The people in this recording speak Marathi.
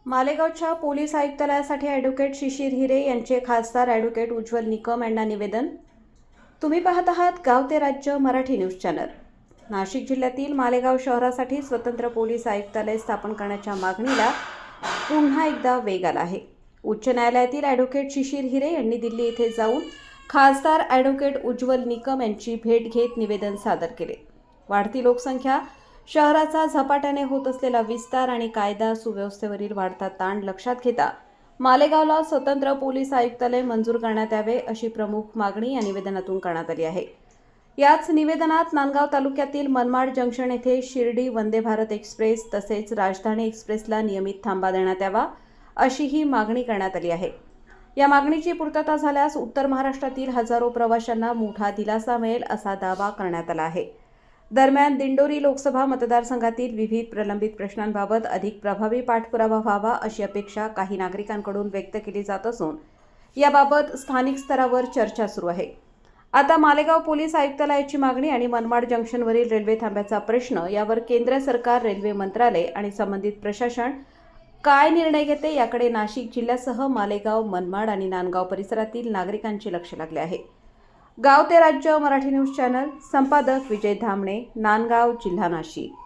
मालेगावच्या पोलीस आयुक्तालयासाठी ॲडव्होकेट शिशिर हिरे यांचे खासदार ॲडव्होकेट उज्ज्वल निकम यांना निवेदन। तुम्ही पाहत आहात गाव ते राज्य मराठी न्यूज चॅनल। नाशिक जिल्ह्यातील मालेगाव शहरासाठी स्वतंत्र पोलीस आयुक्तालय स्थापन करण्याच्या मागणीला पुन्हा एकदा वेग आला आहे। उच्च न्यायालयातील ॲडव्होकेट शिशिर हिरे यांनी दिल्ली येथे जाऊन खासदार ॲडव्होकेट उज्ज्वल निकम यांची भेट घेत निवेदन सादर केले। वाढती लोकसंख्या, शहराचा झपाट्याने होत असलेला विस्तार आणि कायदा सुव्यवस्थेवरील वाढता ताण लक्षात घेता मालेगावला स्वतंत्र पोलीस आयुक्तालय मंजूर करण्यात यावे अशी प्रमुख मागणी या निवेदनातून करण्यात आली आहे। याच निवेदनात नांदगाव तालुक्यातील मनमाड जंक्शन येथे शिर्डी वंदे भारत एक्सप्रेस तसेच राजधानी एक्सप्रेसला नियमित थांबा देण्यात यावा अशी ही मागणी करण्यात आली आहे। या मागणीची पूर्तता झाल्यास उत्तर महाराष्ट्रातील हजारो प्रवाशांना मोठा दिलासा मिळेल असा दावा करण्यात आला आहे। दरम्यान दिंडोरी लोकसभा मतदारसंघातील विविध प्रलंबित प्रश्नांबाबत अधिक प्रभावी पाठपुरावा व्हावा अशी अपेक्षा काही नागरिकांकडून व्यक्त केली जात असून याबाबत स्थानिक स्तरावर चर्चा सुरू आहे। आता मालेगाव पोलीस आयुक्तालयाची मागणी आणि मनमाड जंक्शनवरील रेल्वे थांब्याचा प्रश्न यावर केंद्र सरकार, रेल्वे मंत्रालय आणि संबंधित प्रशासन काय निर्णय घेते याकडे नाशिक जिल्ह्यासह मालेगाव, मनमाड आणि नांदगाव परिसरातील नागरिकांचे लक्ष लागले आहे। गाव ते राज्य मराठी न्यूज चॅनल, संपादक विजय धामणे, नांदगाव, जिल्हा नाशिक।